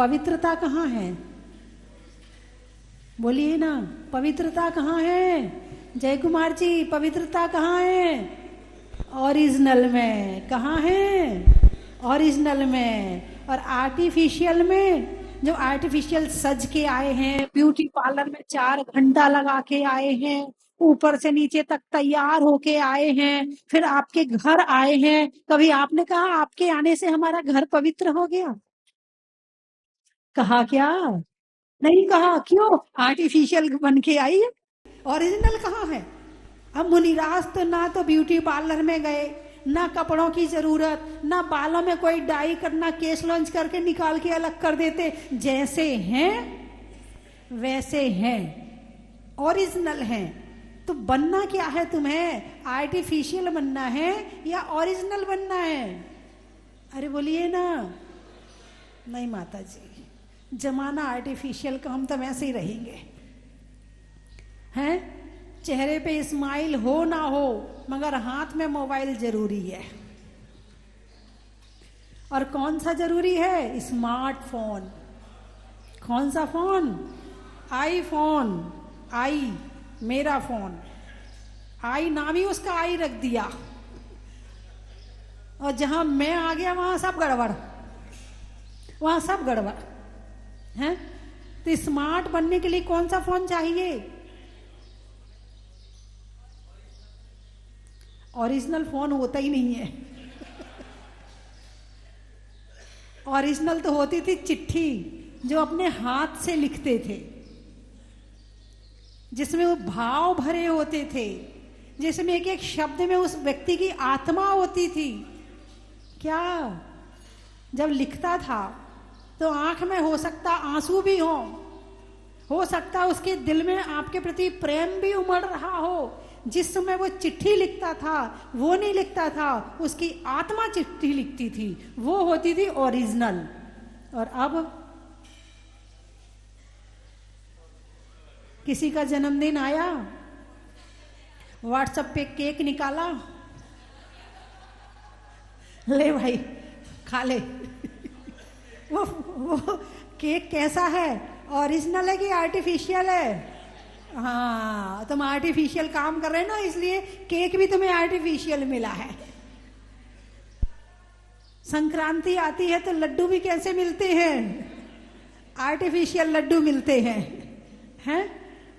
पवित्रता कहाँ है? बोलिए ना, पवित्रता कहाँ है? जय कुमार जी, पवित्रता कहाँ है? ओरिजिनल में। कहाँ है? ओरिजिनल में। और आर्टिफिशियल में, जो आर्टिफिशियल सज के आए हैं, ब्यूटी पार्लर में 4 घंटा लगा के आए हैं, ऊपर से नीचे तक तैयार होके आए हैं, फिर आपके घर आए हैं, कभी आपने कहा आपके आने से हमारा घर पवित्र हो गया? कहा क्या? नहीं कहा। क्यों? आर्टिफिशियल बन के आई है। ओरिजिनल कहाँ है? अब मुनिराज तो ना तो ब्यूटी पार्लर में गए, ना कपड़ों की जरूरत, ना बालों में कोई डाई करना, केस लॉन्च करके निकाल के अलग कर देते। जैसे हैं वैसे हैं, ओरिजिनल हैं। तो बनना क्या है तुम्हें? आर्टिफिशियल बनना है या ओरिजिनल बनना है? अरे बोलिए ना। नहीं माता जी, जमाना आर्टिफिशियल का, हम तो वैसे ही रहेंगे। हैं? चेहरे पे स्माइल हो ना हो, मगर हाथ में मोबाइल जरूरी है। और कौन सा जरूरी है? स्मार्टफोन। कौन सा फोन? आईफोन। आई, मेरा फोन। आई नाम ही उसका आई रख दिया, और जहां मैं आ गया वहां सब गड़बड़, वहां सब गड़बड़ है। तो स्मार्ट बनने के लिए कौन सा फोन चाहिए? ओरिजिनल फोन होता ही नहीं है। ओरिजिनल तो होती थी चिट्ठी, जो अपने हाथ से लिखते थे, जिसमें वो भाव भरे होते थे, जिसमें एक एक शब्द में उस व्यक्ति की आत्मा होती थी। क्या? जब लिखता था तो आंख में हो सकता आंसू भी हो सकता उसके दिल में आपके प्रति प्रेम भी उमड़ रहा हो। जिस समय वो चिट्ठी लिखता था, वो नहीं लिखता था, उसकी आत्मा चिट्ठी लिखती थी, वो होती थी ओरिजिनल। और अब किसी का जन्मदिन आया, व्हाट्सएप पे केक निकाला, ले भाई खा ले। वो केक कैसा है? ओरिजिनल है कि आर्टिफिशियल है? हाँ, तुम आर्टिफिशियल काम कर रहे हो ना, इसलिए केक भी तुम्हें आर्टिफिशियल मिला है। संक्रांति आती है तो लड्डू भी कैसे मिलते हैं? आर्टिफिशियल लड्डू मिलते हैं।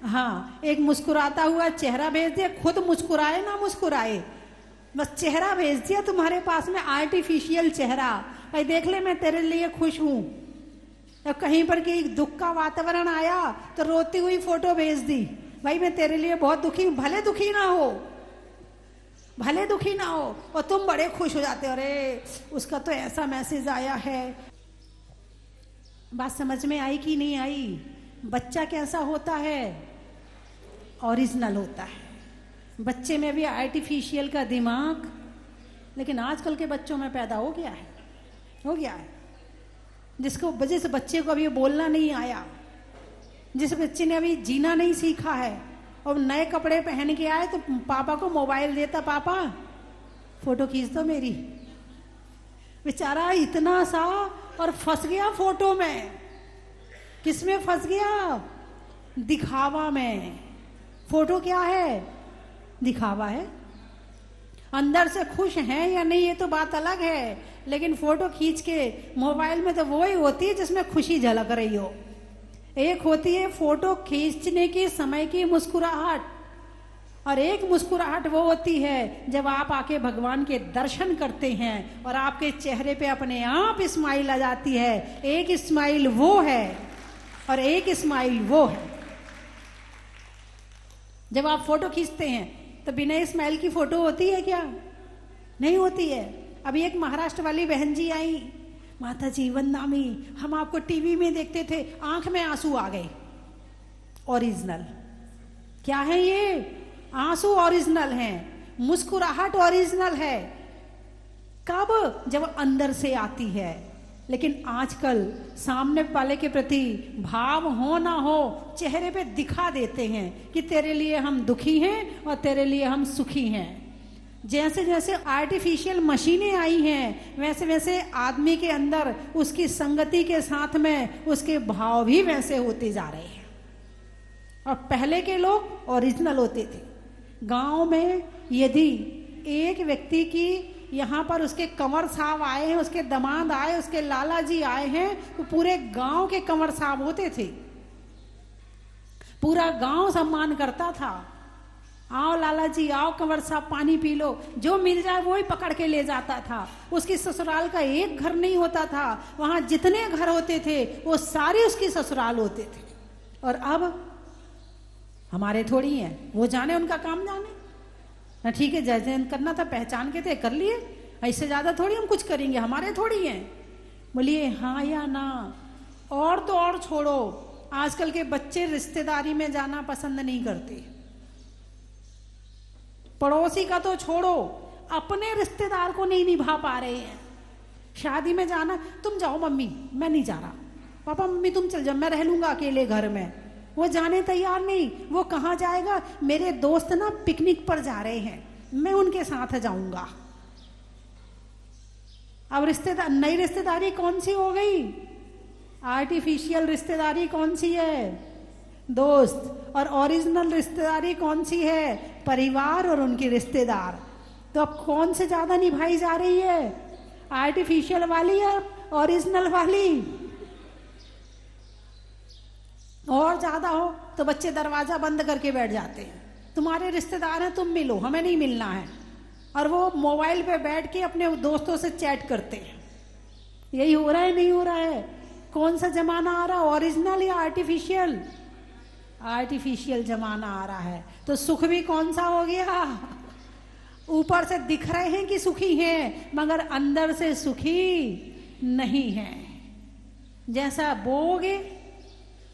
हाँ, एक मुस्कुराता हुआ चेहरा भेज दिया, खुद मुस्कुराए ना मुस्कुराए, बस चेहरा भेज दिया तुम्हारे पास में, आर्टिफिशियल चेहरा। भाई देख ले, मैं तेरे लिए खुश हूं। अब कहीं पर कि दुख का वातावरण आया तो रोती हुई फोटो भेज दी, भाई मैं तेरे लिए बहुत दुखी हूं। भले दुखी ना हो, भले दुखी ना हो, और तुम बड़े खुश हो जाते हो, अरे उसका तो ऐसा मैसेज आया है। बात समझ में आई कि नहीं आई? बच्चा कैसा होता है? ओरिजिनल होता है। बच्चे में भी आर्टिफिशियल का दिमाग, लेकिन आजकल के बच्चों में पैदा हो गया है। जिसको वजह से बच्चे को अभी बोलना नहीं आया, जिस बच्चे ने अभी जीना नहीं सीखा है, और नए कपड़े पहन के आए तो पापा को मोबाइल देता, पापा फोटो खींच दो मेरी। बेचारा इतना सा, और फंस गया फोटो में। किसमें फंस गया? दिखावा में। फोटो क्या है? दिखावा है। अंदर से खुश हैं या नहीं ये तो बात अलग है, लेकिन फोटो खींच के मोबाइल में तो वो ही होती है जिसमें खुशी झलक रही हो। एक होती है फोटो खींचने के समय की मुस्कुराहट, और एक मुस्कुराहट वो होती है जब आप आके भगवान के दर्शन करते हैं और आपके चेहरे पे अपने आप स्माइल आ जाती है। एक स्माइल वो है और एक स्माइल वो है। जब आप फोटो खींचते हैं तो बिना स्माइल की फोटो होती है क्या? नहीं होती है। अभी एक महाराष्ट्र वाली बहन जी आई, माता जी वंदनामी, हम आपको टीवी में देखते थे, आंख में आंसू आ गए। ओरिजिनल क्या है ये? आंसू ओरिजिनल हैं, मुस्कुराहट ओरिजिनल है। कब? जब अंदर से आती है। लेकिन आजकल सामने वाले के प्रति भाव हो ना हो, चेहरे पे दिखा देते हैं कि तेरे लिए हम दुखी हैं और तेरे लिए हम सुखी हैं। जैसे जैसे आर्टिफिशियल मशीनें आई हैं वैसे वैसे आदमी के अंदर उसकी संगति के साथ में उसके भाव भी वैसे होते जा रहे हैं। और पहले के लोग ओरिजिनल होते थे। गांव में यदि एक व्यक्ति की यहाँ पर उसके कंवर साहब आए हैं, उसके दामाद आए, उसके लाला जी आए हैं, तो पूरे गांव के कंवर साहब होते थे। पूरा गांव सम्मान करता था। आओ लाला जी, आओ कंवर साहब, पानी पी लो। जो मिल जाए वो ही पकड़ के ले जाता था। उसकी ससुराल का एक घर नहीं होता था, वहां जितने घर होते थे वो सारे उसकी ससुराल होते थे। और अब हमारे थोड़ी हैं, वो जाने उनका काम जाने ना। ठीक है, जैसे करना था पहचान के थे कर लिए, ऐसे ज्यादा थोड़ी हम कुछ करेंगे, हमारे थोड़ी हैं। बोलिए हाँ या ना। और तो और छोड़ो, आजकल के बच्चे रिश्तेदारी में जाना पसंद नहीं करते। पड़ोसी का तो छोड़ो, अपने रिश्तेदार को नहीं निभा पा रहे हैं। शादी में जाना, तुम जाओ मम्मी, मैं नहीं जा रहा। पापा मम्मी तुम चल जाओ, मैं रह लूंगा अकेले घर में। वो जाने तैयार नहीं। वो कहाँ जाएगा? मेरे दोस्त ना पिकनिक पर जा रहे हैं, मैं उनके साथ जाऊंगा। अब रिश्तेदार, नई रिश्तेदारी कौन सी हो गई? आर्टिफिशियल रिश्तेदारी कौन सी है? दोस्त। और ओरिजिनल रिश्तेदारी कौन सी है? परिवार और उनके रिश्तेदार। तो अब कौन से ज्यादा निभाई जा रही है? आर्टिफिशियल वाली या ओरिजिनल वाली? और ज्यादा हो तो बच्चे दरवाजा बंद करके बैठ जाते हैं। तुम्हारे रिश्तेदार हैं, तुम मिलो, हमें नहीं मिलना है। और वो मोबाइल पे बैठ के अपने दोस्तों से चैट करते हैं। यही हो रहा है, नहीं हो रहा है? कौन सा जमाना आ रहा है, ओरिजिनल या आर्टिफिशियल? आर्टिफिशियल जमाना आ रहा है। तो सुख भी कौन सा हो गया? ऊपर से दिख रहे हैं कि सुखी हैं, मगर अंदर से सुखी नहीं है। जैसा बोओगे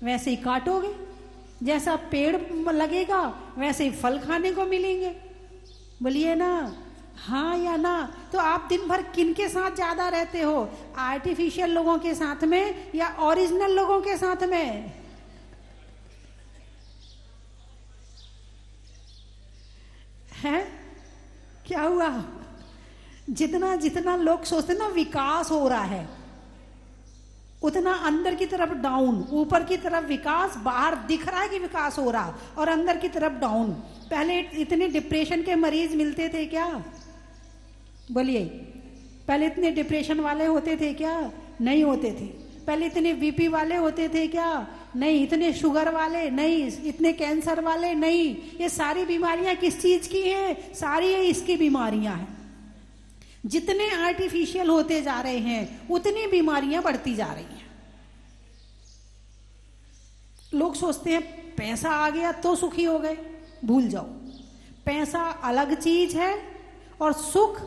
वैसे ही काटोगे, जैसा पेड़ लगेगा वैसे ही फल खाने को मिलेंगे। बोलिए ना हाँ या ना। तो आप दिन भर किनके साथ ज्यादा रहते हो? आर्टिफिशियल लोगों के साथ में या ओरिजिनल लोगों के साथ में? है क्या हुआ? जितना जितना लोग सोचते ना विकास हो रहा है, उतना अंदर की तरफ डाउन। ऊपर की तरफ विकास, बाहर दिख रहा है कि विकास हो रहा, और अंदर की तरफ डाउन। पहले इतने डिप्रेशन के मरीज मिलते थे क्या? बोलिए, पहले इतने डिप्रेशन वाले होते थे क्या? नहीं होते थे। पहले इतने बीपी वाले होते थे क्या? नहीं। इतने शुगर वाले नहीं, इतने कैंसर वाले नहीं। ये सारी बीमारियां किस चीज की हैं? सारी इसकी बीमारियां हैं। जितने आर्टिफिशियल होते जा रहे हैं उतनी बीमारियां बढ़ती जा रही हैं। लोग सोचते हैं पैसा आ गया तो सुखी हो गए। भूल जाओ, पैसा अलग चीज है और सुख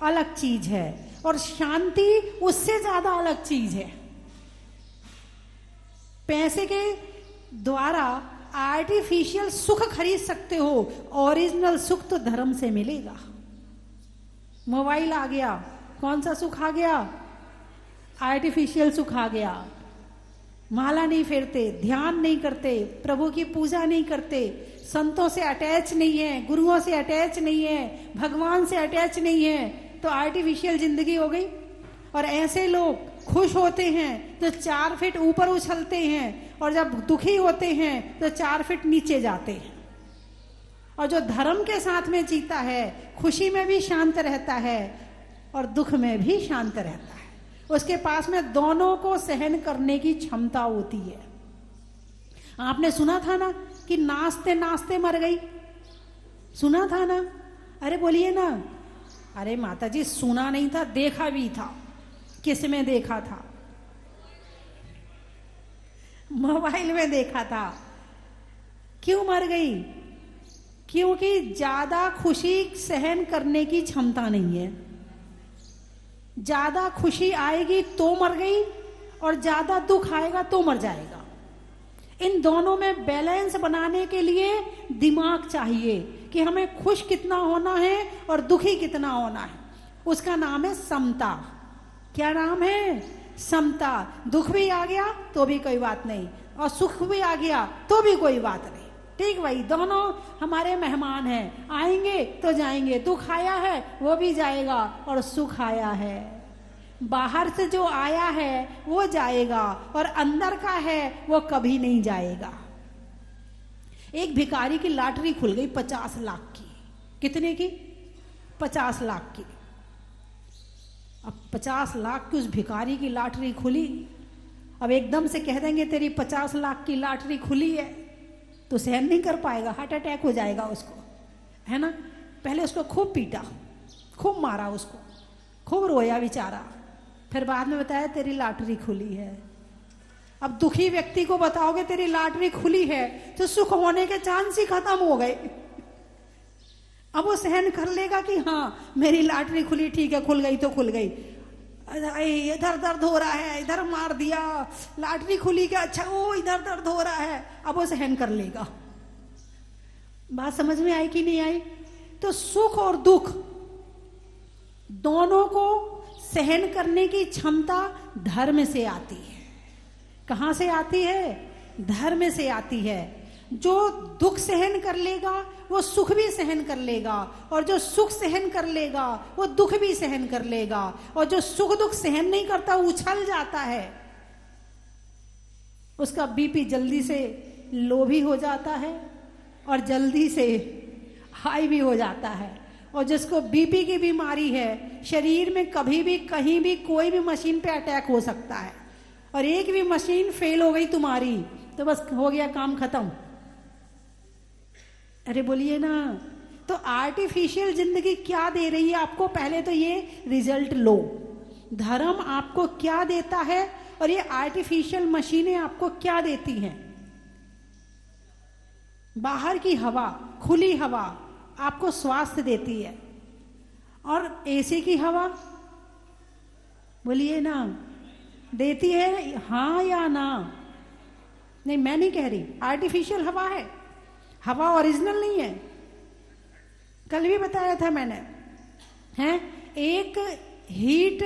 अलग चीज है, और शांति उससे ज्यादा अलग चीज है। पैसे के द्वारा आर्टिफिशियल सुख खरीद सकते हो, ओरिजिनल सुख तो धर्म से मिलेगा। मोबाइल आ गया, कौन सा सुख आ गया? आर्टिफिशियल सुख आ गया। माला नहीं फेरते, ध्यान नहीं करते, प्रभु की पूजा नहीं करते, संतों से अटैच नहीं है, गुरुओं से अटैच नहीं है, भगवान से अटैच नहीं है, तो आर्टिफिशियल जिंदगी हो गई। और ऐसे लोग खुश होते हैं तो 4 फीट ऊपर उछलते हैं, और जब दुखी होते हैं तो 4 फीट नीचे जाते हैं। और जो धर्म के साथ में जीता है, खुशी में भी शांत रहता है और दुख में भी शांत रहता है। उसके पास में दोनों को सहन करने की क्षमता होती है। आपने सुना था ना कि नाचते नाचते मर गई? सुना था ना? अरे बोलिए ना। अरे माता जी, सुना नहीं था, देखा भी था। किस में देखा था? मोबाइल में देखा था। क्यों मर गई? क्योंकि ज्यादा खुशी सहन करने की क्षमता नहीं है। ज्यादा खुशी आएगी तो मर गई, और ज्यादा दुख आएगा तो मर जाएगा। इन दोनों में बैलेंस बनाने के लिए दिमाग चाहिए कि हमें खुश कितना होना है और दुखी कितना होना है। उसका नाम है समता। क्या नाम है? समता। दुख भी आ गया तो भी कोई बात नहीं, और सुख भी आ गया तो भी कोई बात नहीं। ठीक भाई, दोनों हमारे मेहमान हैं, आएंगे तो जाएंगे, दुख आया है वो भी जाएगा और सुख आया है, बाहर से जो आया है वो जाएगा और अंदर का है वो कभी नहीं जाएगा। एक भिखारी की लॉटरी खुल गई 50 लाख की। कितने की? 50 लाख की। अब 50 लाख की उस भिखारी की लॉटरी खुली। अब एकदम से कह देंगे तेरी 50 लाख की लॉटरी खुली है, तो सहन नहीं कर पाएगा, हार्ट अटैक हो जाएगा उसको, है ना। पहले उसको खूब पीटा, खूब मारा, उसको खूब रोया बेचारा, फिर बाद में बताया तेरी लॉटरी खुली है। अब दुखी व्यक्ति को बताओगे तेरी लॉटरी खुली है तो सुख होने के चांस ही खत्म हो गए। अब वो सहन कर लेगा कि हाँ मेरी लॉटरी खुली, ठीक है खुल गई तो खुल गई, इधर दर्द हो रहा है, इधर मार दिया, लॉटरी खुली क्या, अच्छा वो इधर दर्द हो रहा है, अब वो सहन कर लेगा। बात समझ में आई कि नहीं आई? तो सुख और दुख दोनों को सहन करने की क्षमता धर्म से आती है। कहां से आती है? धर्म से आती है। जो दुख सहन कर लेगा वो सुख भी सहन कर लेगा, और जो सुख सहन कर लेगा वो दुख भी सहन कर लेगा, और जो सुख दुख सहन नहीं करता उछल जाता है, उसका बीपी जल्दी से लो भी हो जाता है और जल्दी से हाई भी हो जाता है। और जिसको बीपी की बीमारी है, शरीर में कभी भी कहीं भी कोई भी मशीन पे अटैक हो सकता है, और एक भी मशीन फेल हो गई तुम्हारी तो बस हो गया काम खत्म। अरे बोलिए ना। तो आर्टिफिशियल जिंदगी क्या दे रही है आपको? पहले तो ये रिजल्ट लो, धर्म आपको क्या देता है और ये आर्टिफिशियल मशीनें आपको क्या देती हैं। बाहर की हवा, खुली हवा आपको स्वास्थ्य देती है, और एसी की हवा बोलिए ना देती है, हाँ या ना? नहीं मैं नहीं कह रही, आर्टिफिशियल हवा है, हवा ओरिजिनल नहीं है। कल भी बताया था मैंने, हैं एक हीट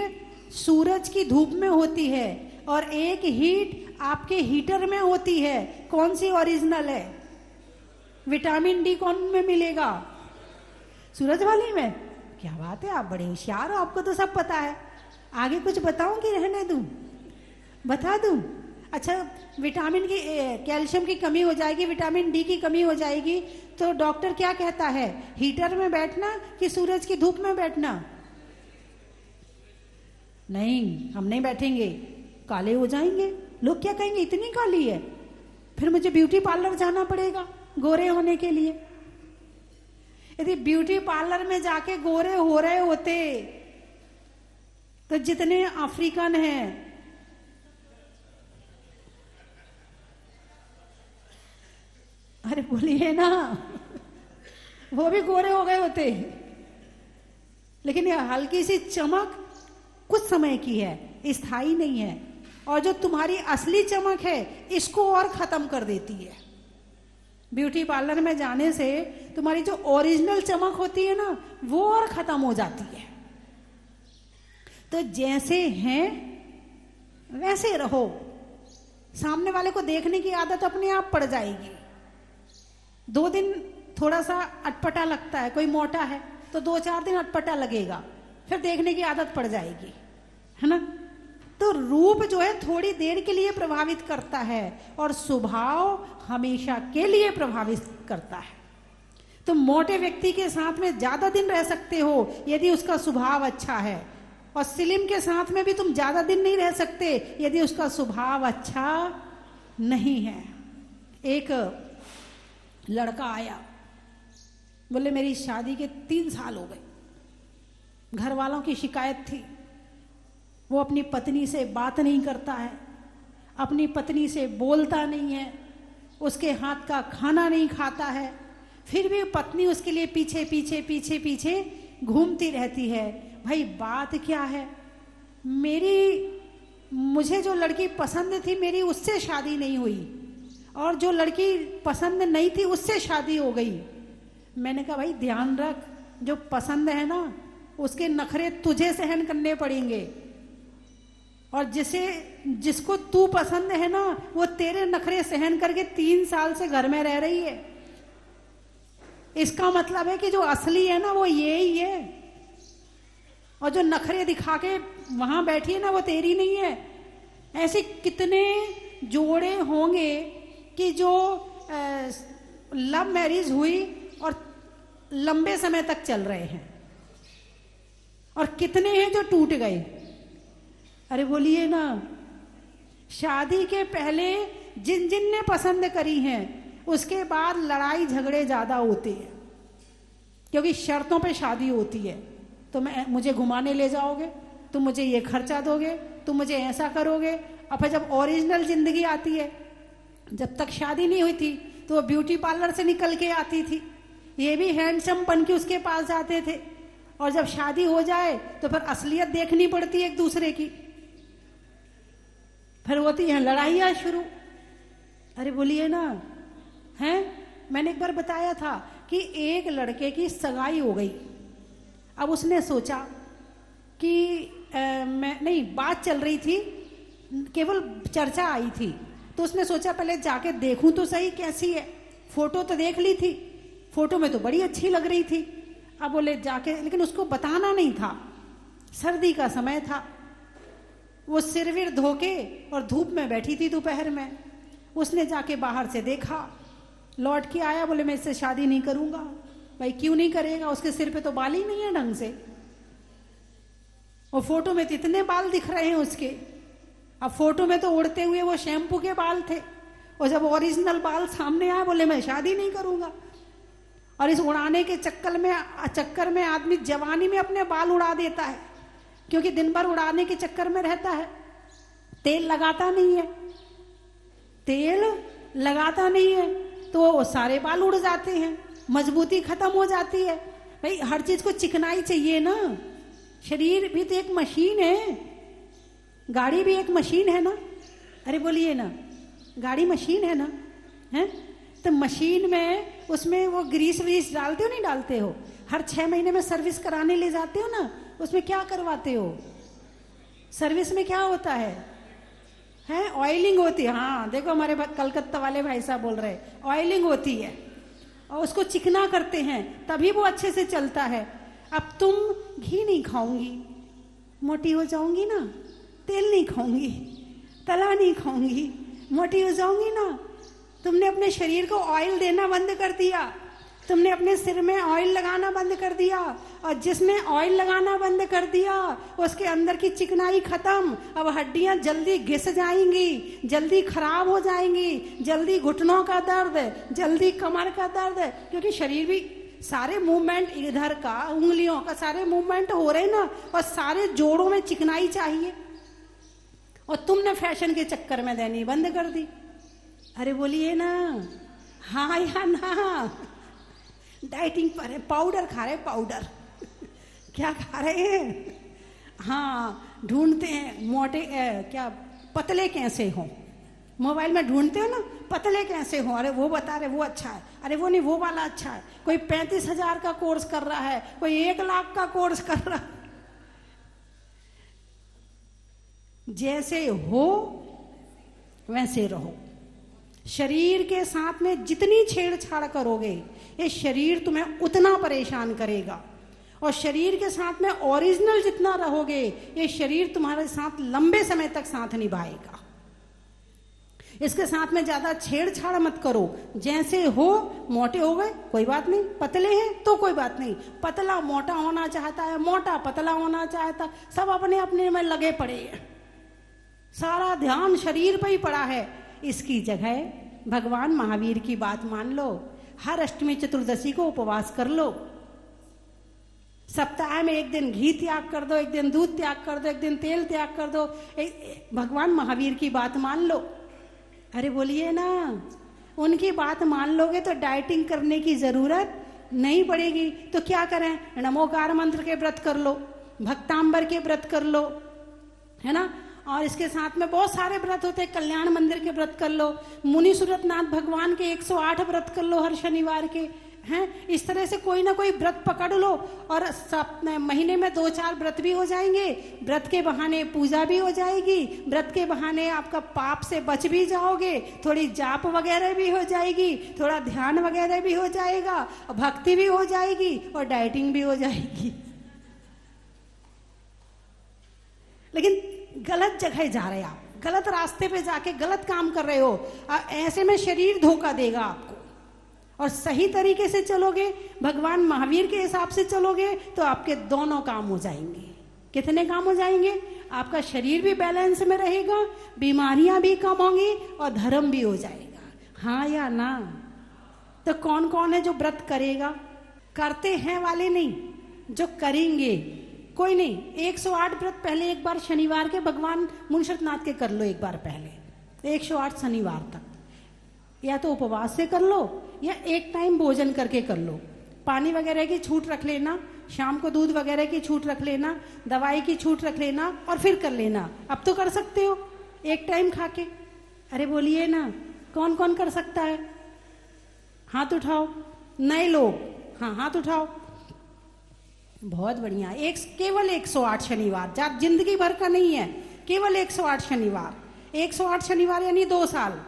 सूरज की धूप में होती है और एक हीट आपके हीटर में होती है। कौन सी ओरिजिनल है? विटामिन डी कौन में मिलेगा? सूरज वाली में। क्या बात है, आप बड़े होशियार हो, आपको तो सब पता है। आगे कुछ बताऊं कि रहने दूं? बता दूं? अच्छा, विटामिन की कैल्शियम की कमी हो जाएगी, विटामिन डी की कमी हो जाएगी, तो डॉक्टर क्या कहता है? हीटर में बैठना कि सूरज की धूप में बैठना? नहीं, हम नहीं बैठेंगे, काले हो जाएंगे। लोग क्या कहेंगे, इतनी काली है, फिर मुझे ब्यूटी पार्लर जाना पड़ेगा गोरे होने के लिए। यदि ब्यूटी पार्लर में जाके गोरे हो रहे होते तो जितने अफ्रीकन हैं, अरे बोलिए ना, वो भी गोरे हो गए होते। लेकिन ये हल्की सी चमक कुछ समय की है, स्थायी नहीं है, और जो तुम्हारी असली चमक है इसको और खत्म कर देती है। ब्यूटी पार्लर में जाने से तुम्हारी जो ओरिजिनल चमक होती है ना, वो और खत्म हो जाती है। तो जैसे हैं वैसे रहो, सामने वाले को देखने की आदत अपने आप पड़ जाएगी। 2 दिन थोड़ा सा अटपटा लगता है, कोई मोटा है तो 2-4 दिन अटपटा लगेगा, फिर देखने की आदत पड़ जाएगी, है ना। तो रूप जो है थोड़ी देर के लिए प्रभावित करता है और स्वभाव हमेशा के लिए प्रभावित करता है। तो मोटे व्यक्ति के साथ में ज्यादा दिन रह सकते हो यदि उसका स्वभाव अच्छा है, और स्लिम के साथ में भी तुम ज्यादा दिन नहीं रह सकते यदि उसका स्वभाव अच्छा नहीं है। एक लड़का आया, बोले मेरी शादी के 3 साल हो गए, घर वालों की शिकायत थी, वो अपनी पत्नी से बात नहीं करता है, अपनी पत्नी से बोलता नहीं है, उसके हाथ का खाना नहीं खाता है, फिर भी पत्नी उसके लिए पीछे पीछे पीछे पीछे घूमती रहती है। भाई बात क्या है? मुझे जो लड़की पसंद थी मेरी उससे शादी नहीं हुई, और जो लड़की पसंद नहीं थी उससे शादी हो गई। मैंने कहा भाई ध्यान रख, जो पसंद है ना उसके नखरे तुझे सहन करने पड़ेंगे, और जिसको तू पसंद है ना वो तेरे नखरे सहन करके 3 साल से घर में रह रही है, इसका मतलब है कि जो असली है ना वो ये ही है, और जो नखरे दिखा के वहां बैठी है ना वो तेरी नहीं है। ऐसे कितने जोड़े होंगे कि जो लव मैरिज हुई और लंबे समय तक चल रहे हैं, और कितने हैं जो टूट गए। अरे बोलिए ना, शादी के पहले जिन जिन ने पसंद करी हैं उसके बाद लड़ाई झगड़े ज्यादा होते हैं, क्योंकि शर्तों पे शादी होती है। तो मुझे घुमाने ले जाओगे, तुम मुझे ये खर्चा दोगे, तुम मुझे ऐसा करोगे। अब जब ओरिजिनल जिंदगी आती है, जब तक शादी नहीं हुई थी तो वो ब्यूटी पार्लर से निकल के आती थी, ये भी हैंडसम बन के उसके पास जाते थे, और जब शादी हो जाए तो फिर असलियत देखनी पड़ती है एक दूसरे की, फिर होती है लड़ाइयां शुरू। अरे बोलिए ना, हैं? मैंने एक बार बताया था कि एक लड़के की सगाई हो गई। अब उसने सोचा कि मैं नहीं, बात चल रही थी, केवल चर्चा आई थी, तो उसने सोचा पहले जाके देखूं तो सही कैसी है। फोटो तो देख ली थी, फोटो में तो बड़ी अच्छी लग रही थी। अब बोले जाके, लेकिन उसको बताना नहीं था, सर्दी का समय था, वो सिर विर धो के और धूप में बैठी थी दोपहर में। उसने जाके बाहर से देखा, लौट के आया, बोले मैं इससे शादी नहीं करूंगा। भाई क्यों नहीं करेगा? उसके सिर पे तो बाल ही नहीं है ढंग से, और फोटो में तो इतने बाल दिख रहे हैं उसके। अब फोटो में तो उड़ते हुए वो शैम्पू के बाल थे, और जब ओरिजिनल बाल सामने आए बोले मैं शादी नहीं करूंगा। और इस उड़ाने के चक्कर में आदमी जवानी में अपने बाल उड़ा देता है, क्योंकि दिन भर उड़ाने के चक्कर में रहता है, तेल लगाता नहीं है, तेल लगाता नहीं है, तो वो सारे बाल उड़ जाते हैं, मजबूती खत्म हो जाती है। भाई हर चीज को चिकनाई चाहिए ना, शरीर भी तो एक मशीन है, गाड़ी भी एक मशीन है ना। अरे बोलिए ना, गाड़ी मशीन है ना, है? तो मशीन में उसमें वो ग्रीस व्रीस डालते हो नहीं डालते हो? हर 6 महीने में सर्विस कराने ले जाते हो ना, उसमें क्या करवाते हो? सर्विस में क्या होता है? ऑयलिंग होती है। हाँ देखो, हमारे कलकत्ता वाले भाई साहब बोल रहे ऑयलिंग होती है, और उसको चिकना करते हैं, तभी वो अच्छे से चलता है। अब तुम घी नहीं खाऊंगी, मोटी हो जाऊंगी ना, तेल नहीं खाऊंगी, तला नहीं खाऊंगी, मोटी हो जाऊंगी ना। तुमने अपने शरीर को ऑयल देना बंद कर दिया, तुमने अपने सिर में ऑयल लगाना बंद कर दिया, और जिसने ऑयल लगाना बंद कर दिया उसके अंदर की चिकनाई खत्म। अब हड्डियां जल्दी घिस जाएंगी, जल्दी खराब हो जाएंगी, जल्दी घुटनों का दर्द, जल्दी कमर का दर्द, क्योंकि शरीर भी सारे मूवमेंट इधर का, उंगलियों का सारे मूवमेंट हो रहे ना, और सारे जोड़ों में चिकनाई चाहिए, और तुमने फैशन के चक्कर में देनी बंद कर दी। अरे बोलिए ना, हाँ या ना? डाइटिंग पर है, पाउडर खा रहे, पाउडर क्या खा रहे हैं? हाँ, ढूंढते हैं मोटे क्या पतले कैसे हो, मोबाइल में ढूंढते हो ना, पतले कैसे हो। अरे वो बता रहे वो अच्छा है, अरे वो नहीं वो वाला अच्छा है। कोई 35,000 का कोर्स कर रहा है, कोई 1 लाख का कोर्स कर रहा है। जैसे हो वैसे रहो। शरीर के साथ में जितनी छेड़छाड़ करोगे ये शरीर तुम्हें उतना परेशान करेगा, और शरीर के साथ में ओरिजिनल जितना रहोगे ये शरीर तुम्हारे साथ लंबे समय तक साथ निभाएगा। इसके साथ में ज्यादा छेड़छाड़ मत करो। जैसे हो, मोटे हो गए कोई बात नहीं, पतले हैं तो कोई बात नहीं, पतला मोटा होना चाहता है, मोटा पतला होना चाहता, सब अपने अपने में लगे पड़े हैं, सारा ध्यान शरीर पर ही पड़ा है। इसकी जगह भगवान महावीर की बात मान लो, हर अष्टमी चतुर्दशी को उपवास कर लो, सप्ताह में 1 दिन घी त्याग कर दो, 1 दिन दूध त्याग कर दो, 1 दिन तेल त्याग कर दो, भगवान महावीर की बात मान लो। अरे बोलिए ना, उनकी बात मान लोगे तो डाइटिंग करने की जरूरत नहीं पड़ेगी। तो क्या करें? नमोकार मंत्र के व्रत कर लो, भक्तांबर के व्रत कर लो, है ना, और इसके साथ में बहुत सारे व्रत होते हैं, कल्याण मंदिर के व्रत कर लो, मुनि सूरतनाथ भगवान के 108 व्रत कर लो हर शनिवार के, हैं। इस तरह से कोई ना कोई व्रत पकड़ लो और महीने में 2-4 व्रत भी हो जाएंगे, व्रत के बहाने पूजा भी हो जाएगी, व्रत के बहाने आपका पाप से बच भी जाओगे, थोड़ी जाप वगैरह भी हो जाएगी, थोड़ा ध्यान वगैरह भी हो जाएगा, भक्ति भी हो जाएगी और डाइटिंग भी हो जाएगी। लेकिन गलत जगह जा रहे हैं आप, गलत रास्ते पे जाके गलत काम कर रहे हो। ऐसे में शरीर धोखा देगा आपको। और सही तरीके से चलोगे, भगवान महावीर के हिसाब से चलोगे तो आपके दोनों काम हो जाएंगे। कितने काम हो जाएंगे? आपका शरीर भी बैलेंस में रहेगा, बीमारियां भी कम होंगी और धर्म भी हो जाएगा। हाँ या ना? तो कौन कौन है जो व्रत करेगा? करते हैं वाले नहीं, जो करेंगे। कोई नहीं, 108 व्रत पहले एक बार शनिवार के भगवान मुनशतनाथ के कर लो, एक बार पहले 108 शनिवार तक, या तो उपवास से कर लो या एक टाइम भोजन करके कर लो। पानी वगैरह की छूट रख लेना, शाम को दूध वगैरह की छूट रख लेना, दवाई की छूट रख लेना और फिर कर लेना। अब तो कर सकते हो एक टाइम खा के। अरे बोलिए ना, कौन कौन कर सकता है? हाथ उठाओ। नए लोग, हाँ हाथ उठाओ। बहुत बढ़िया। केवल 108 शनिवार, जिंदगी भर का नहीं है, केवल 108 शनिवार। 108 शनिवार यानी 2 साल।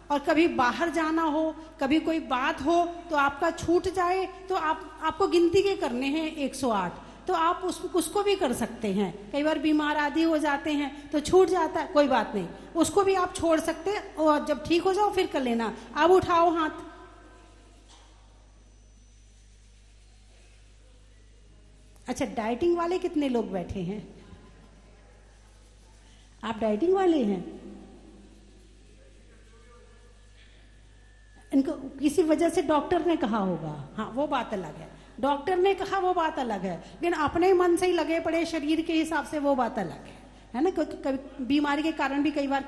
और कभी बाहर जाना हो, कभी कोई बात हो तो आपका छूट जाए तो आपको गिनती के करने हैं 108, तो आप उसको भी कर सकते हैं। कई बार बीमार आदि हो जाते हैं तो छूट जाता है, कोई बात नहीं, उसको भी आप छोड़ सकते हैं और जब ठीक हो जाओ फिर कर लेना। अब उठाओ हाथ। अच्छा, डाइटिंग वाले कितने लोग बैठे हैं? आप डाइटिंग वाले हैं? इनको किसी वजह से डॉक्टर ने कहा होगा, हाँ वो बात अलग है। डॉक्टर ने कहा वो बात अलग है, लेकिन अपने मन से ही लगे पड़े शरीर के हिसाब से वो बात अलग है ना। क्योंकि बीमारी के कारण भी कई बार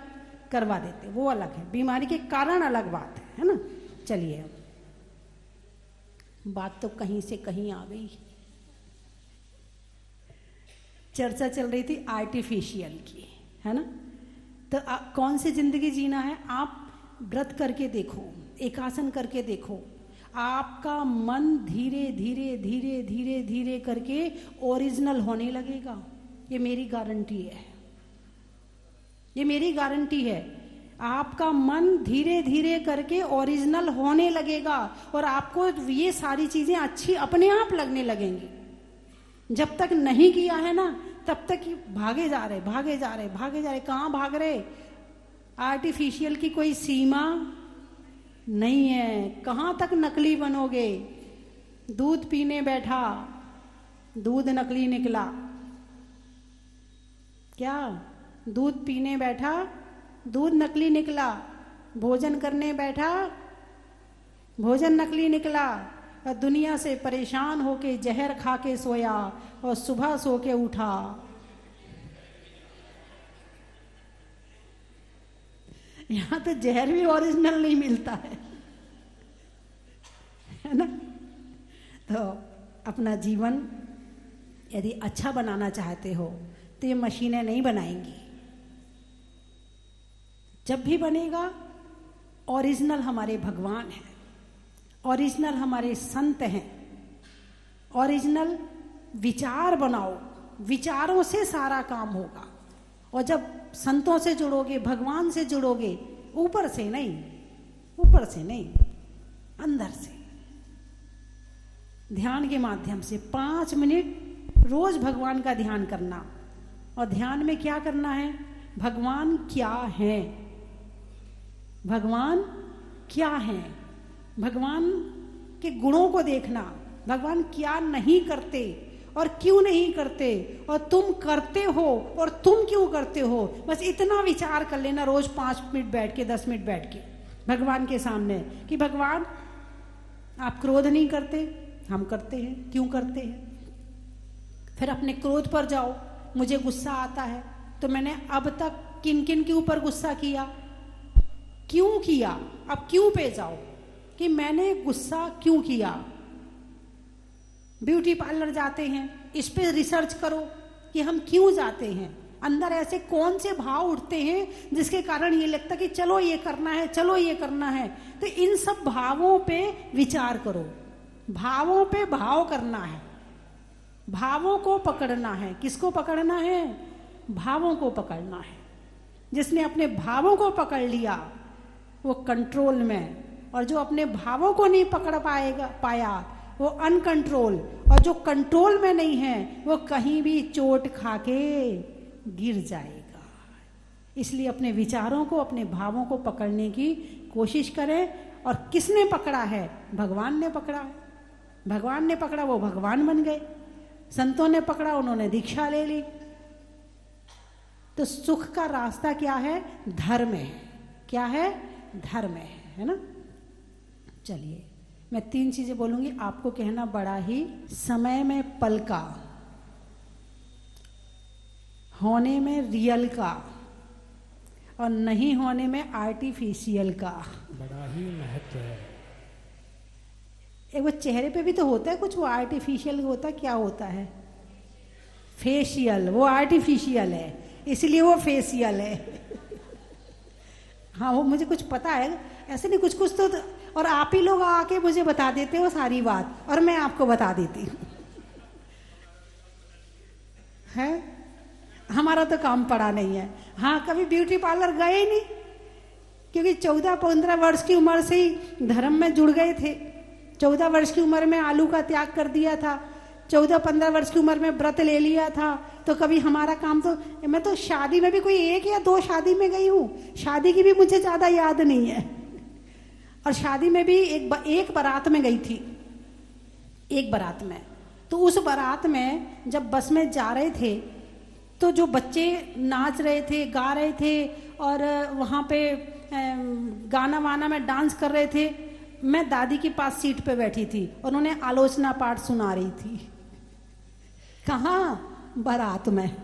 करवा देते, वो अलग है। बीमारी के कारण अलग बात है ना। चलिए, अब बात तो कहीं से कहीं आ गई। चर्चा चल रही थी आर्टिफिशियल की, है ना। तो कौन सी जिंदगी जीना है? आप व्रत करके देखो, एकासन करके देखो, आपका मन धीरे धीरे धीरे धीरे धीरे करके ओरिजिनल होने लगेगा। ये मेरी गारंटी है, ये मेरी गारंटी है। आपका मन धीरे धीरे करके ओरिजिनल होने लगेगा और आपको ये सारी चीजें अच्छी अपने आप लगने लगेंगी। जब तक नहीं किया है ना, तब तक भागे जा रहे भागे जा रहे भागे जा रहे। कहाँ भाग रहे? आर्टिफिशियल की कोई सीमा नहीं है। कहाँ तक नकली बनोगे? दूध पीने बैठा, दूध नकली निकला। क्या? दूध पीने बैठा, दूध नकली निकला। भोजन करने बैठा, भोजन नकली निकला। और दुनिया से परेशान होके जहर खा के सोया और सुबह सो के उठा। यहां तो जहर भी ओरिजिनल नहीं मिलता है ना। तो अपना जीवन यदि अच्छा बनाना चाहते हो तो ये मशीनें नहीं बनाएंगी। जब भी बनेगा, ओरिजिनल हमारे भगवान हैं, ओरिजिनल हमारे संत हैं, ओरिजिनल विचार बनाओ। विचारों से सारा काम होगा। और जब संतों से जुड़ोगे, भगवान से जुड़ोगे, ऊपर से नहीं, ऊपर से नहीं, अंदर से, ध्यान के माध्यम से 5 मिनट रोज भगवान का ध्यान करना। और ध्यान में क्या करना है? भगवान क्या है, भगवान क्या है, भगवान के गुणों को देखना। भगवान क्या नहीं करते और क्यों नहीं करते, और तुम करते हो और तुम क्यों करते हो। बस इतना विचार कर लेना रोज 5 मिनट बैठ के, 10 मिनट बैठ के भगवान के सामने कि भगवान आप क्रोध नहीं करते, हम करते हैं, क्यों करते हैं। फिर अपने क्रोध पर जाओ। मुझे गुस्सा आता है तो मैंने अब तक किन किन के ऊपर गुस्सा किया, क्यों किया। अब क्यों पे जाओ कि मैंने गुस्सा क्यों किया। ब्यूटी पार्लर जाते हैं, इस पे रिसर्च करो कि हम क्यों जाते हैं। अंदर ऐसे कौन से भाव उठते हैं जिसके कारण ये लगता कि चलो ये करना है, चलो ये करना है। तो इन सब भावों पे विचार करो भावों पे भाव करना है, भावों को पकड़ना है। किसको पकड़ना है? भावों को पकड़ना है। जिसने अपने भावों को पकड़ लिया वो कंट्रोल में, और जो अपने भावों को नहीं पकड़ पाया वो अनकंट्रोल, और जो कंट्रोल में नहीं है वो कहीं भी चोट खा के गिर जाएगा। इसलिए अपने विचारों को, अपने भावों को पकड़ने की कोशिश करें। और किसने पकड़ा है? भगवान ने पकड़ा है। भगवान ने पकड़ा, वो भगवान बन गए। संतों ने पकड़ा, उन्होंने दीक्षा ले ली। तो सुख का रास्ता क्या है? धर्म है। क्या है? धर्म है ना। चलिए मैं 3 चीजें बोलूंगी, आपको कहना बड़ा ही। समय में पल का, होने में रियल का, और नहीं होने में आर्टिफिशियल का। बड़ा ही महत्व है। एक वो चेहरे पे भी तो होता है कुछ, वो आर्टिफिशियल होता है। क्या होता है? फेशियल। वो आर्टिफिशियल है, इसलिए वो फेशियल है। हाँ, वो मुझे कुछ पता है, ऐसे नहीं, कुछ कुछ तो। और आप ही लोग आके मुझे बता देते हो सारी बात, और मैं आपको बता देती हूँ। है, हमारा तो काम पड़ा नहीं है। हाँ, कभी ब्यूटी पार्लर गए ही नहीं, क्योंकि 14-15 वर्ष की उम्र से ही धर्म में जुड़ गए थे। 14 वर्ष की उम्र में आलू का त्याग कर दिया था, 14-15 वर्ष की उम्र में व्रत ले लिया था। तो कभी हमारा काम तो, मैं तो शादी में भी कोई 1 या 2 शादी में गई हूँ, शादी की भी मुझे ज्यादा याद नहीं है। और शादी में भी एक बारात में गई थी, एक बारात में। तो उस बारात में जब बस में जा रहे थे तो जो बच्चे नाच रहे थे, गा रहे थे, और वहाँ पे गाना वाना में डांस कर रहे थे। मैं दादी के पास सीट पे बैठी थी, उन्होंने आलोचना पाठ सुना रही थी। कहाँ? बारात में।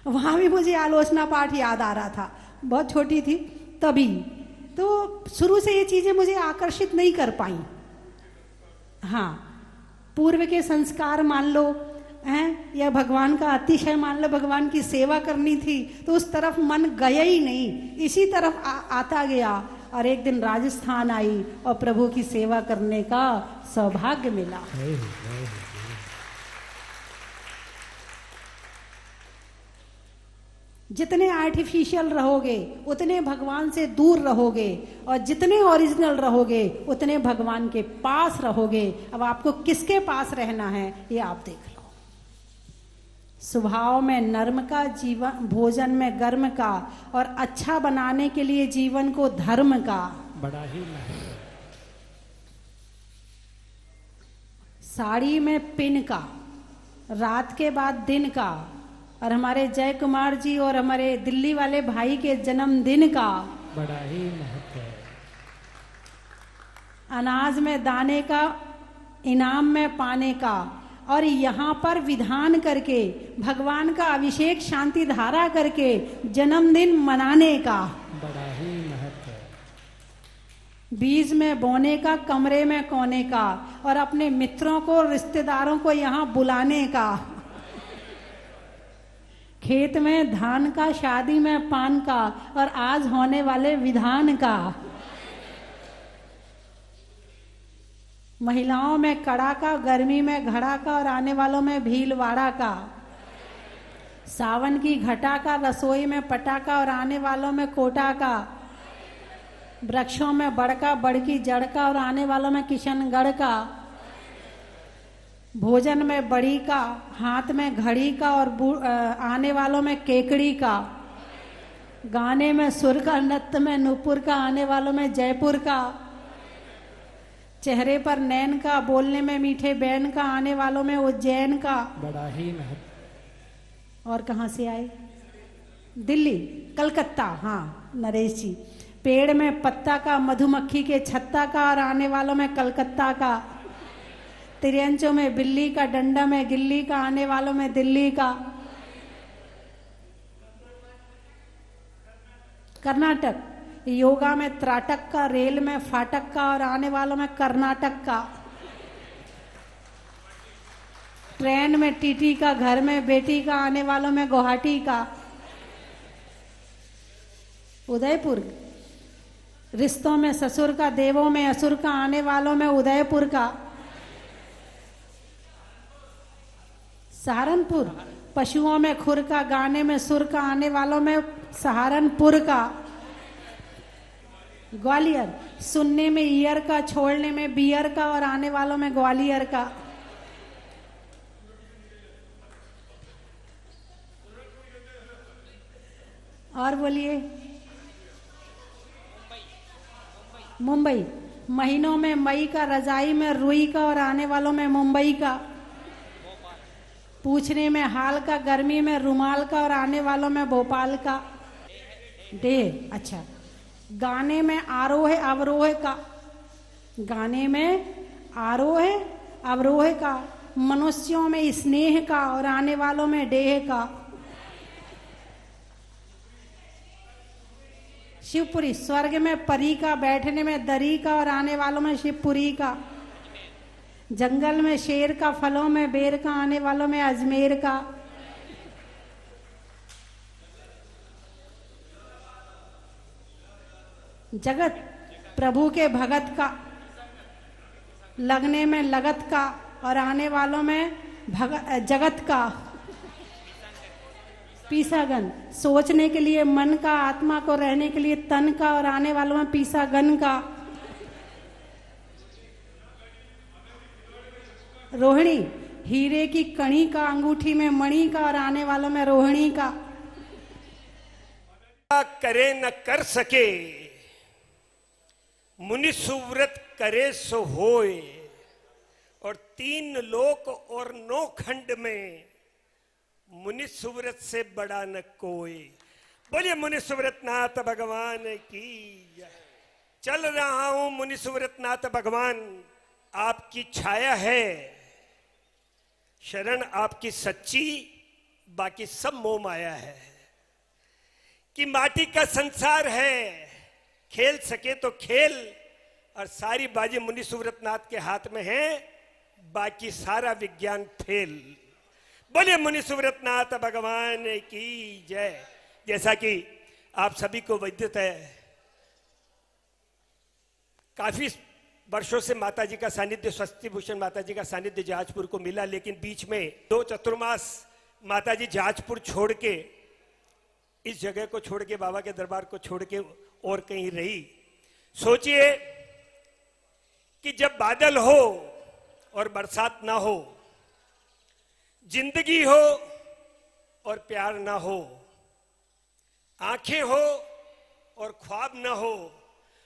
वहाँ भी मुझे आलोचना पाठ याद आ रहा था, बहुत छोटी थी तभी। तो शुरू से ये चीजें मुझे आकर्षित नहीं कर पाई। हाँ, पूर्व के संस्कार मान लो हैं, या भगवान का अतिशय मान लो, भगवान की सेवा करनी थी तो उस तरफ मन गया ही नहीं, इसी तरफ आता गया। और एक दिन राजस्थान आई और प्रभु की सेवा करने का सौभाग्य मिला। जितने आर्टिफिशियल रहोगे उतने भगवान से दूर रहोगे, और जितने ओरिजिनल रहोगे उतने भगवान के पास रहोगे। अब आपको किसके पास रहना है ये आप देख लो। स्वभाव में नर्म का, जीवन भोजन में गर्म का, और अच्छा बनाने के लिए जीवन को धर्म का। बड़ा ही महत्व। साड़ी में पिन का, रात के बाद दिन का, और हमारे जय कुमार जी और हमारे दिल्ली वाले भाई के जन्मदिन का। बड़ा ही महत्व है। अनाज में दाने का, इनाम में पाने का, और यहाँ पर विधान करके भगवान का अभिषेक शांति धारा करके जन्मदिन मनाने का। बड़ा ही महत्व है। बीज में बोने का, कमरे में कोने का, और अपने मित्रों को, रिश्तेदारों को यहाँ बुलाने का। खेत में धान का, शादी में पान का, और आज होने वाले विधान का। महिलाओं में कड़ा का, गर्मी में घड़ा का, और आने वालों में भीलवाड़ा का। सावन की घटा का, रसोई में पटाखा, और आने वालों में कोटा का। वृक्षों में बड़का, बड़ की जड़ का, और आने वालों में किशनगढ़ का। भोजन में बड़ी का, हाथ में घड़ी का, और आने वालों में केकड़ी का। गाने में सुर का, नृत्य में नूपुर का, आने वालों में जयपुर का। चेहरे पर नैन का, बोलने में मीठे बैन का, आने वालों में उज्जैन का। बड़ा ही महत्व। और कहाँ से आए? दिल्ली, कलकत्ता। हाँ नरेश जी। पेड़ में पत्ता का, मधुमक्खी के छत्ता का, और आने वालों में कलकत्ता का। तिरंचों में बिल्ली का, डंडा में गिल्ली का, आने वालों में दिल्ली का। कर्नाटक, योगा में त्राटक का, रेल में फाटक का, और आने वालों में कर्नाटक का। ट्रेन में टीटी का, घर में बेटी का, आने वालों में गुवाहाटी का। उदयपुर, रिश्तों में ससुर का, देवों में असुर का, आने वालों में उदयपुर का। सहारनपुर। पशुओं में खुर का, गाने में सुर का, आने वालों में सहारनपुर का। ग्वालियर। सुनने में ईयर का, छोड़ने में बियर का, और आने वालों में ग्वालियर का। और बोलिए। मुंबई। महीनों में मई का, रजाई में रुई का, और आने वालों में मुंबई का। पूछने में हाल का, गर्मी में रुमाल का, और आने वालों में भोपाल का। डेह। अच्छा। गाने में आरोह अवरोह का, गाने में आरोह अवरोह का। मनुष्यों में स्नेह का, और आने वालों में डेह का। शिवपुरी। स्वर्ग में परी का, बैठने में दरी का, और आने वालों में शिवपुरी का। जंगल में शेर का, फलों में बेर का, आने वालों में अजमेर का। जगत। प्रभु के भगत का, लगने में लगत का, और आने वालों में जगत का। पीसागन। सोचने के लिए मन का, आत्मा को रहने के लिए तन का, और आने वालों में पीसागन का। रोहिणी। हीरे की कणी का, अंगूठी में मणि का, और आने वालों में रोहिणी का। करे न कर सके, मुनि सुव्रत करे सो होए, और 3 लोक और 9 खंड में मुनि सुव्रत से बड़ा न कोई। बोलिए मुनि सुव्रत नाथ भगवान की जय। चल रहा हूं मुनि सुव्रत नाथ भगवान, आपकी छाया है, शरण आपकी सच्ची, बाकी सब मोह माया है। कि माटी का संसार है, खेल सके तो खेल, और सारी बाजी मुनि सुव्रत नाथ के हाथ में है, बाकी सारा विज्ञान फेल। बोलिए मुनि सुव्रत नाथ भगवान की जय। जैसा कि आप सभी को विदित है, काफी वर्षों से माता जी का सानिध्य, स्वस्ति भूषण माता जी का सानिध्य जहाजपुर को मिला, लेकिन बीच में 2 चतुर्मास माता जी जहाजपुर छोड़ के, इस जगह को छोड़ के, बाबा के दरबार को छोड़ के और कहीं रही। सोचिए कि जब बादल हो और बरसात ना हो, जिंदगी हो और प्यार ना हो, आंखें हो और ख्वाब ना हो,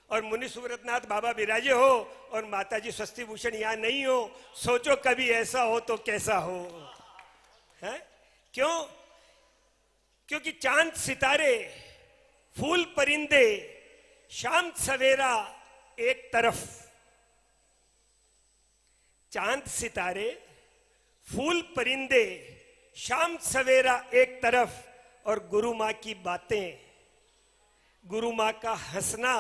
और मुनि सुव्रतनाथ बाबा विराजे हो और माता जी स्वस्ति भूषण यहां नहीं हो, सोचो कभी ऐसा हो तो कैसा हो, है? क्यों? क्योंकि चांद सितारे, फूल परिंदे, शाम सवेरा एक तरफ। चांद सितारे, फूल परिंदे, शाम सवेरा एक तरफ, और गुरु मां की बातें, गुरु मां का हंसना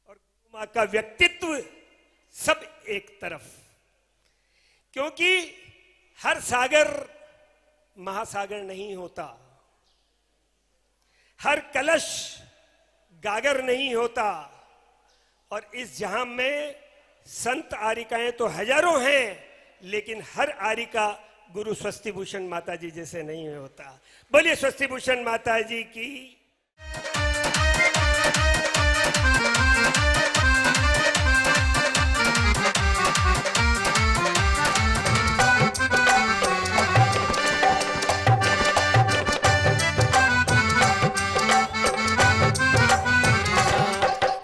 और गुरु मां का व्यक्तित्व सब एक तरफ। क्योंकि हर सागर महासागर नहीं होता, हर कलश गागर नहीं होता, और इस जहां में संत आरिकाएं तो हजारों हैं, लेकिन हर आरिका गुरु स्वस्ति भूषण माता जी जैसे नहीं होता। बोलिए स्वस्ति भूषण माता जी की।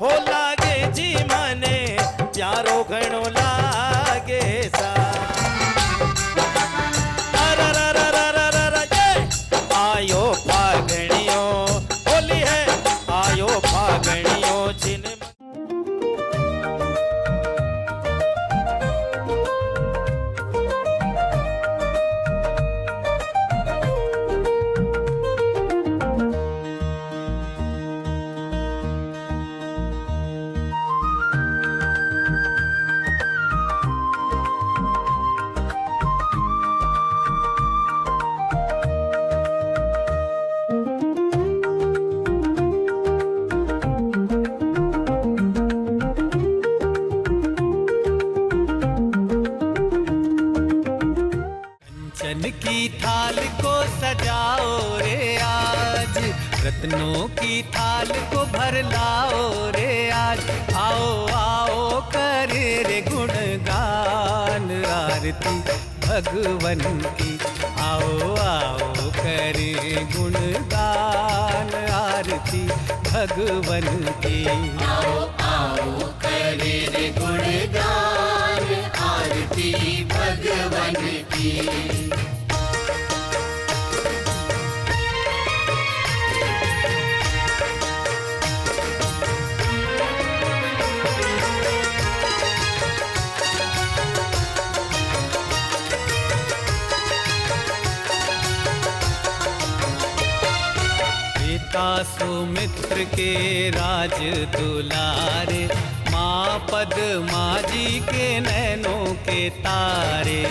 हो लागे जी माने प्यारो घणो लागे सा। आयो फागणियो होली है की थाल को सजाओ रे आज, रत्नों की थाल को भर लाओ रे आज। आओ आओ करे रे गुणगान आरती भगवन की, आओ आओ करे गुणगान आरती भगवन की। आओ आओ करे रे गुणगान आरती भगवन की। सुमित्र के राज दुलारे, माँ पद्मा जी के नैनों के तारे।